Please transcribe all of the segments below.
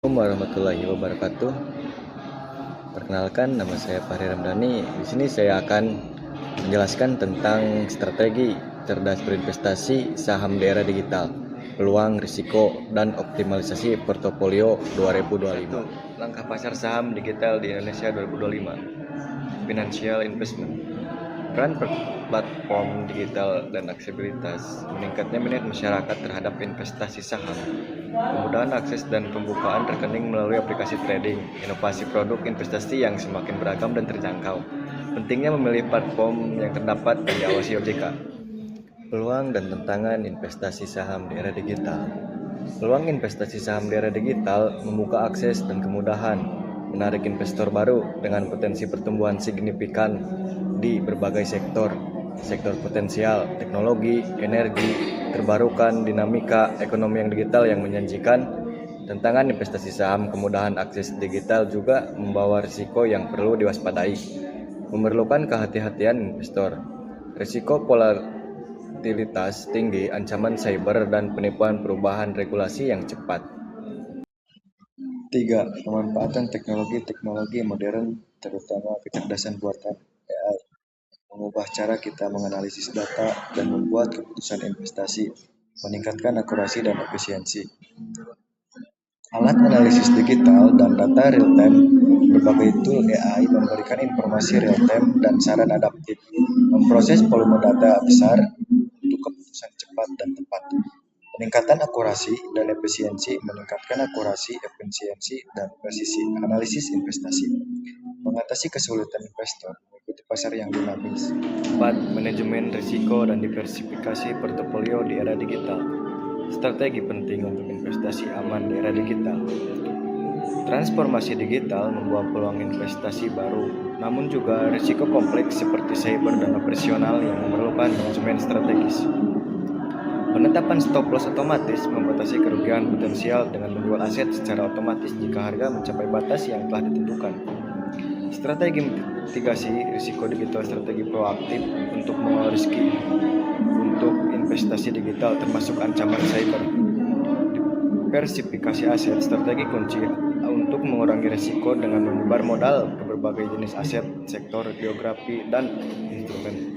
Assalamualaikum warahmatullahi wabarakatuh. Perkenalkan, nama saya Fahri Ramdhani. Di sini saya akan menjelaskan tentang strategi cerdas berinvestasi saham di era digital, peluang, risiko, dan optimalisasi portofolio 2025. Langkah pasar saham digital di Indonesia 2025. Financial Investment. Peran platform digital dan aksesibilitas, meningkatnya minat masyarakat terhadap investasi saham, kemudahan akses dan pembukaan rekening melalui aplikasi trading, inovasi produk investasi yang semakin beragam dan terjangkau. Pentingnya memilih platform yang terdapat dan diawasi OJK. Peluang dan tantangan investasi saham di era digital. Peluang investasi saham di era digital membuka akses dan kemudahan, menarik investor baru dengan potensi pertumbuhan signifikan di berbagai sektor potensial, teknologi, energi, terbarukan, dinamika ekonomi yang digital yang menjanjikan. Tantangan investasi saham, kemudahan akses digital juga membawa risiko yang perlu diwaspadai. Memerlukan kehati-hatian investor. Risiko volatilitas tinggi, ancaman cyber, dan penipuan perubahan regulasi yang cepat. 3. Pemanfaatan teknologi modern, terutama kecerdasan buatan AI, mengubah cara kita menganalisis data dan membuat keputusan investasi, meningkatkan akurasi dan efisiensi. Alat analisis digital dan data real-time, berbagai tool AI memberikan informasi real-time dan saran adaptif, memproses volume data besar untuk keputusan cepat dan tepat. Peningkatan akurasi dan efisiensi, meningkatkan akurasi, efisiensi, dan presisi analisis investasi. Mengatasi kesulitan investor, mengikuti pasar yang dinamis. 4. Manajemen risiko dan diversifikasi portofolio di era digital. Strategi penting untuk investasi aman di era digital. Transformasi digital membawa peluang investasi baru, namun juga risiko kompleks seperti cyber dan operasional yang memerlukan manajemen strategis. Penetapan stop loss otomatis membatasi kerugian potensial dengan menjual aset secara otomatis jika harga mencapai batas yang telah ditentukan. Strategi mitigasi risiko digital, strategi proaktif untuk mengelola riski untuk investasi digital termasuk ancaman cyber. Diversifikasi aset, strategi kunci untuk mengurangi risiko dengan menyebar modal ke berbagai jenis aset, sektor, geografi, dan instrumen.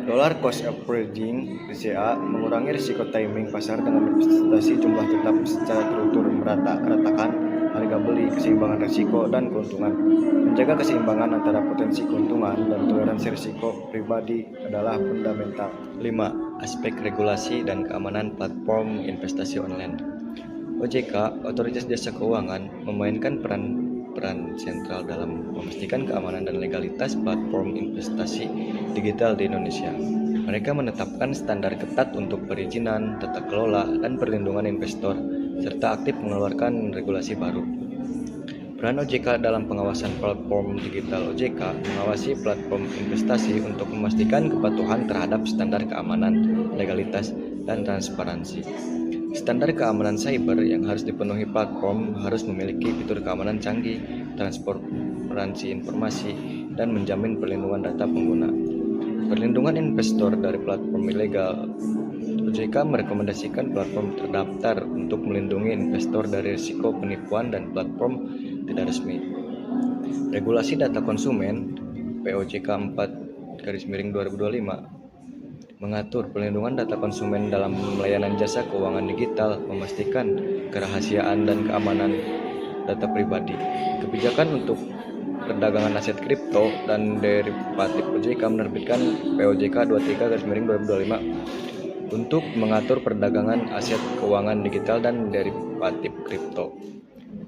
Dollar cost averaging (DCA) mengurangi risiko timing pasar dengan investasi jumlah tetap secara terukur, meratakan harga beli, keseimbangan risiko dan keuntungan. Menjaga keseimbangan antara potensi keuntungan dan toleransi risiko pribadi adalah fundamental. 5. Aspek regulasi dan keamanan platform investasi online. OJK, Otoritas Jasa Keuangan, memainkan peran sentral dalam memastikan keamanan dan legalitas platform investasi digital di Indonesia. Mereka menetapkan standar ketat untuk perizinan, tata kelola, dan perlindungan investor, serta aktif mengeluarkan regulasi baru. Peran OJK dalam pengawasan platform digital. OJK mengawasi platform investasi untuk memastikan kepatuhan terhadap standar keamanan, legalitas, dan transparansi. Standar keamanan cyber yang harus dipenuhi platform harus memiliki fitur keamanan canggih, transparansi informasi, dan menjamin perlindungan data pengguna. Perlindungan investor dari platform ilegal. OJK merekomendasikan platform terdaftar untuk melindungi investor dari risiko penipuan dan platform tidak resmi. Regulasi data konsumen POJK 4/2025 mengatur perlindungan data konsumen dalam layanan jasa keuangan digital, memastikan kerahasiaan dan keamanan data pribadi. Kebijakan untuk perdagangan aset kripto dan derivatif. OJK menerbitkan POJK 23/2025 untuk mengatur perdagangan aset keuangan digital dan derivatif kripto.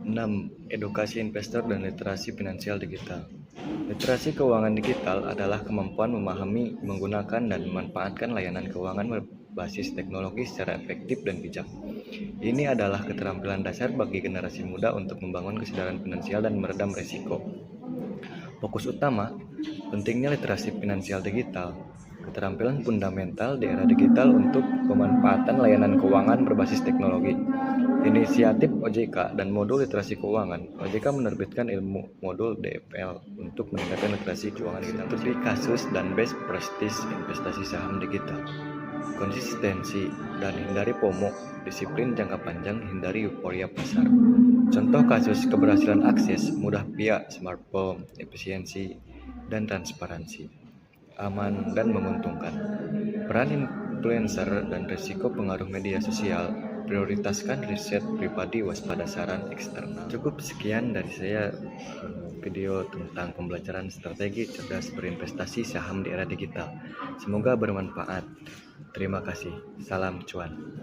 6. Edukasi investor dan literasi finansial digital. Literasi keuangan digital adalah kemampuan memahami, menggunakan, dan memanfaatkan layanan keuangan berbasis teknologi secara efektif dan bijak. Ini adalah keterampilan dasar bagi generasi muda untuk membangun kesadaran finansial dan meredam risiko. Fokus utama, pentingnya literasi finansial digital. Keterampilan fundamental di era digital untuk pemanfaatan layanan keuangan berbasis teknologi. Inisiatif OJK dan modul literasi keuangan. OJK menerbitkan ilmu modul DFL untuk meningkatkan literasi keuangan digital. Studi kasus dan best practice investasi saham digital. konsistensi, dan hindari FOMO, disiplin jangka panjang, hindari euforia pasar. Contoh kasus keberhasilan akses, mudah via smartphone, efisiensi, dan transparansi, aman dan menguntungkan. Peran influencer dan risiko pengaruh media sosial, prioritaskan riset pribadi, waspada saran eksternal. Cukup sekian dari saya video tentang pembelajaran strategi cerdas berinvestasi saham di era digital. Semoga bermanfaat. Terima kasih. Salam cuan.